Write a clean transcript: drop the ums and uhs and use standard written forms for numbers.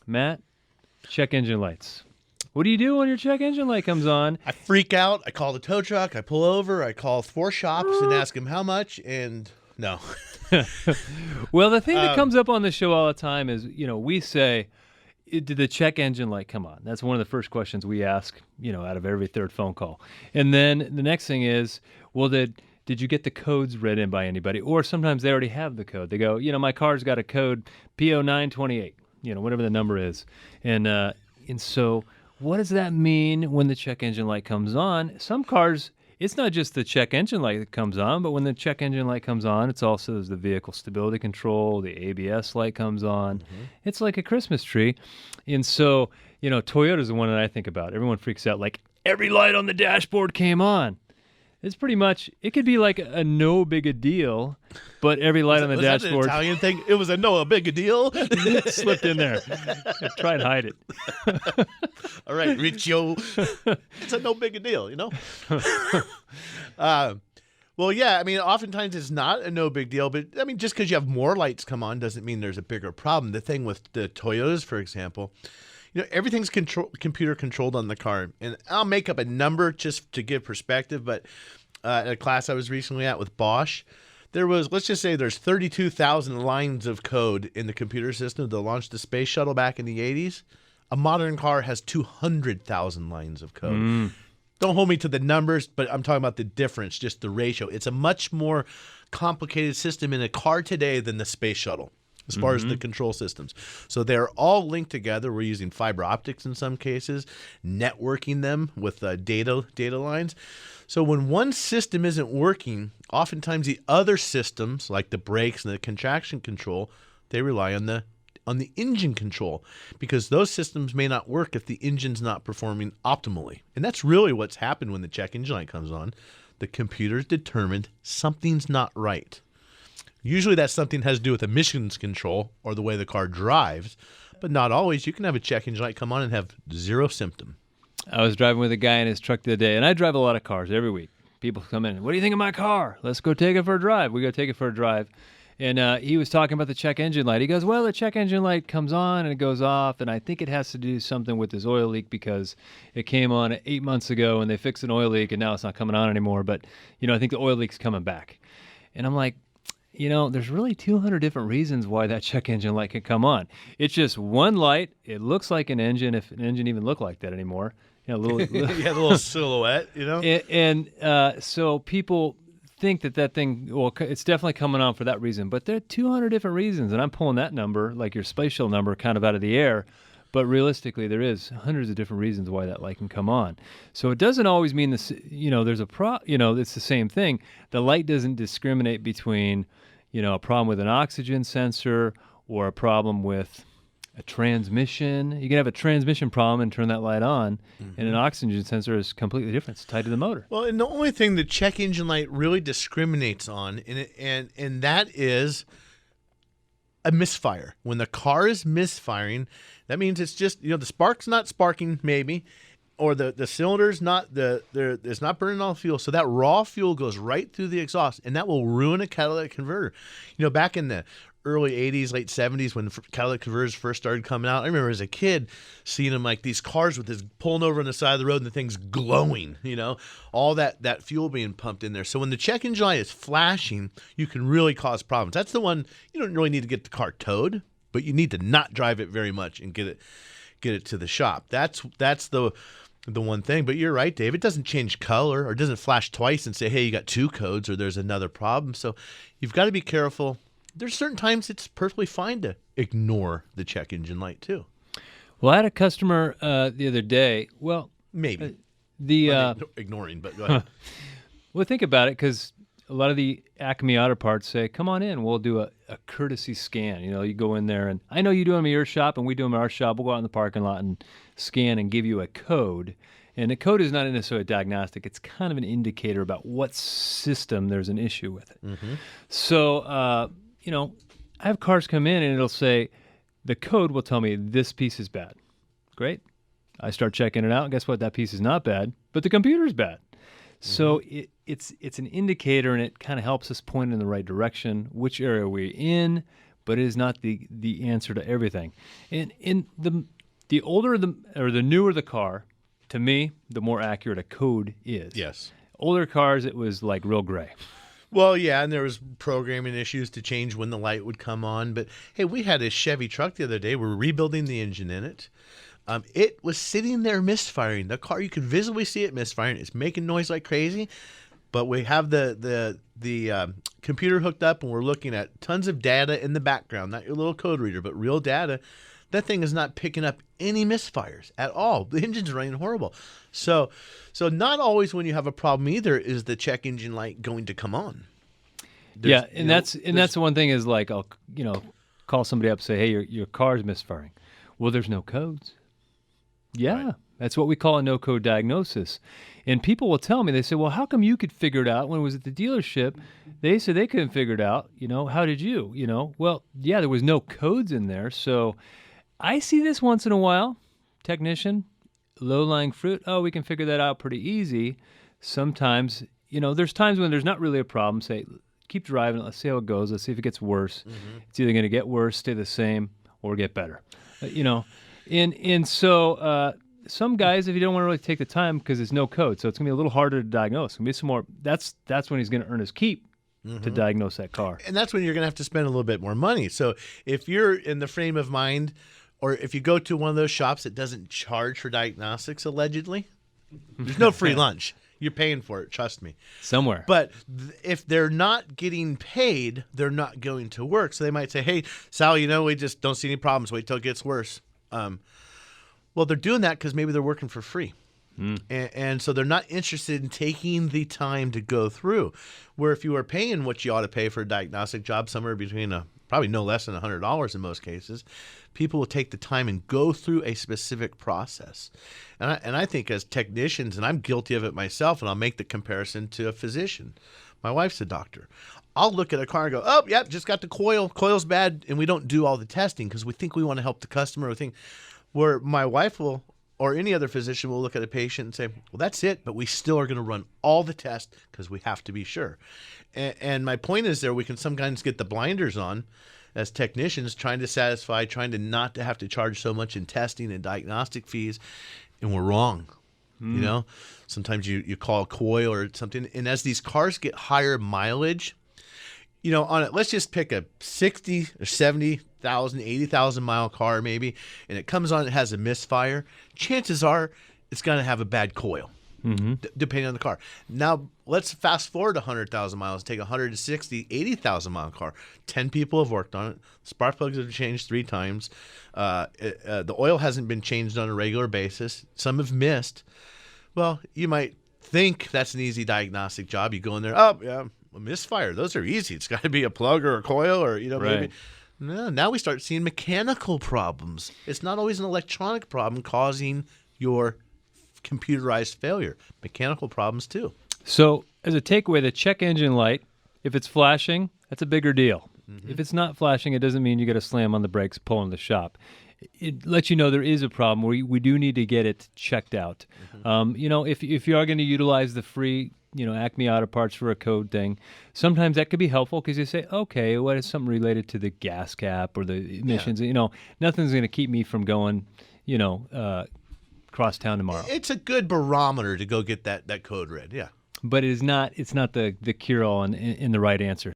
Matt, check engine lights. What do you do when your check engine light comes on? I freak out. I call the tow truck. I pull over. I call 4 shops and ask them how much. And no. Well, the thing that comes up on the show all the time is, we say, did the check engine light come on? That's one of the first questions we ask, out of every third phone call. And then the next thing is, well, did you get the codes read in by anybody? Or sometimes they already have the code. They go, my car's got a code PO928, whatever the number is. And so what does that mean when the check engine light comes on? Some cars, it's not just the check engine light that comes on, but when the check engine light comes on, it's also the vehicle stability control, the ABS light comes on. Mm-hmm. It's like a Christmas tree. And so, Toyota's the one that I think about. Everyone freaks out like every light on the dashboard came on. It's pretty much, it could be like a no big a deal, but every light on the dashboard. Was that an Italian thing? It was a no big a deal? Slipped in there. Try and hide it. All right, Riccio. It's a no big a deal, Well, yeah, oftentimes it's not a no big deal, but just because you have more lights come on doesn't mean there's a bigger problem. The thing with the Toyotas, for example, everything's computer controlled on the car. And I'll make up a number just to give perspective, but at a class I was recently at with Bosch, let's just say there's 32,000 lines of code in the computer system that launched the space shuttle back in the 80s. A modern car has 200,000 lines of code. Don't hold me to the numbers, but I'm talking about the difference, just the ratio. It's a much more complicated system in a car today than the space shuttle, as far as the control systems. So they're all linked together. We're using fiber optics in some cases, networking them with data lines. So when one system isn't working, oftentimes the other systems, like the brakes and the contraction control, they rely on the engine control, because those systems may not work if the engine's not performing optimally. And that's really what's happened when the check engine light comes on. The computer's determined something's not right. Usually that something has to do with emissions control or the way the car drives, but not always. You can have a check engine light come on and have zero symptom. I was driving with a guy in his truck the other day, and I drive a lot of cars every week. People come in, what do you think of my car? Let's go take it for a drive. We go take it for a drive. And he was talking about the check engine light. He goes, well, the check engine light comes on and it goes off, and I think it has to do something with this oil leak because it came on 8 months ago and they fixed an oil leak and now it's not coming on anymore. But, I think the oil leak's coming back. And I'm like, there's really 200 different reasons why that check engine light can come on. It's just one light. It looks like an engine, if an engine even looked like that anymore. A little, yeah, a little silhouette, And so people think that thing, well, it's definitely coming on for that reason, but there are 200 different reasons, and I'm pulling that number, like your spatial number, kind of out of the air, but realistically there is hundreds of different reasons why that light can come on. So it doesn't always mean this, there's it's the same thing. The light doesn't discriminate between, a problem with an oxygen sensor or a problem with a transmission. You can have a transmission problem and turn that light on, and an oxygen sensor is completely different. It's tied to the motor. Well, and the only thing the check engine light really discriminates on, and that is a misfire. When the car is misfiring, that means it's just the spark's not sparking, maybe, or the cylinder's not it's not burning all the fuel. So that raw fuel goes right through the exhaust, and that will ruin a catalytic converter. Back in the early 80s, late 70s, when catalytic converters first started coming out, I remember as a kid seeing them like these cars with this pulling over on the side of the road and the thing's glowing, all that fuel being pumped in there. So when the check engine light is flashing, you can really cause problems. That's the one you don't really need to get the car towed, but you need to not drive it very much and get it to the shop. That's the one thing. But you're right, Dave. It doesn't change color or doesn't flash twice and say, hey, you got 2 codes or there's another problem. So you've got to be careful. There's certain times it's perfectly fine to ignore the check engine light too. Well, I had a customer the other day. Well, maybe ignoring, but go ahead. Well, think about it, because a lot of the Acme Auto Parts say, come on in, we'll do a courtesy scan. You go in there, and I know you do them at your shop and we do them at our shop. We'll go out in the parking lot and scan and give you a code. And the code is not necessarily a diagnostic. It's kind of an indicator about what system there's an issue with it. Mm-hmm. So, I have cars come in and it'll say, the code will tell me this piece is bad. Great. I start checking it out. Guess what? That piece is not bad, but the computer's bad. So it's an indicator, and it kind of helps us point in the right direction, which area we're in. but it is not the answer to everything. And in the older the newer the car, to me, the more accurate a code is. Yes. Older cars, it was like real gray. Well, yeah, and there was programming issues to change when the light would come on. But hey, we had a Chevy truck the other day. We're rebuilding the engine in it. It was sitting there misfiring. The car, you could visibly see it misfiring. It's making noise like crazy. But we have the computer hooked up, and we're looking at tons of data in the background, not your little code reader, but real data. That thing is not picking up any misfires at all. The engine's running horrible. So not always when you have a problem either is the check engine light going to come on. That's the one thing is like I'll call somebody up and say, hey, your car's misfiring. Well, there's no codes. Yeah, right. That's what we call a no-code diagnosis. And people will tell me, they say, well, how come you could figure it out when it was at the dealership? They said they couldn't figure it out. How did you? Well, yeah, there was no codes in there. So I see this once in a while. Technician, low-lying fruit. Oh, we can figure that out pretty easy. Sometimes, there's times when there's not really a problem. Say, keep driving. Let's see how it goes. Let's see if it gets worse. Mm-hmm. It's either going to get worse, stay the same, or get better. And so some guys, if you don't want to really take the time because there's no code, so it's going to be a little harder to diagnose. It's going to be some more. That's when he's going to earn his keep. Mm-hmm. To diagnose that car. And that's when you're going to have to spend a little bit more money. So if you're in the frame of mind, or if you go to one of those shops that doesn't charge for diagnostics, allegedly, there's no free lunch. You're paying for it, trust me. Somewhere. But if they're not getting paid, they're not going to work. So they might say, hey, Sal, we just don't see any problems. Wait till it gets worse. Well, they're doing that because maybe they're working for free. And so they're not interested in taking the time to go through. Where if you are paying what you ought to pay for a diagnostic job, somewhere between probably no less than $100 in most cases, people will take the time and go through a specific process. And I think as technicians, and I'm guilty of it myself, and I'll make the comparison to a physician. My wife's a doctor. I'll look at a car and go, oh, yeah, just got the coil. Coil's bad. And we don't do all the testing because we think we want to help the customer. We think where my wife will, or any other physician will look at a patient and say, well, that's it, but we still are going to run all the tests because we have to be sure. And my point is there, we can sometimes get the blinders on as technicians trying to not to have to charge so much in testing and diagnostic fees, and we're wrong. Sometimes you call a coil or something, and as these cars get higher mileage, on it, let's just pick a 60 or 70,000, 80,000 mile car maybe, and it comes on, it has a misfire. Chances are it's going to have a bad coil, depending on the car. Now, let's fast forward 100,000 miles, take a 160, 80,000 mile car. 10 people have worked on it. Spark plugs have changed 3 times. The oil hasn't been changed on a regular basis. Some have missed. Well, you might think that's an easy diagnostic job. You go in there, oh, yeah, a misfire. Those are easy. It's got to be a plug or a coil or, right. Maybe. No, now we start seeing mechanical problems. It's not always an electronic problem causing your computerized failure. Mechanical problems too. So as a takeaway, the check engine light, if it's flashing, that's a bigger deal. Mm-hmm. If it's not flashing, it doesn't mean you got to slam on the brakes, pull in the shop. It lets you know there is a problem. We do need to get it checked out. Mm-hmm. If you are going to utilize the free, Acme Auto Parts for a code thing, sometimes that could be helpful because you say, okay, what is something related to the gas cap or the emissions? Yeah. Nothing's going to keep me from going, cross town tomorrow. It's a good barometer to go get that code read. Yeah. But it's not the cure-all and the right answer.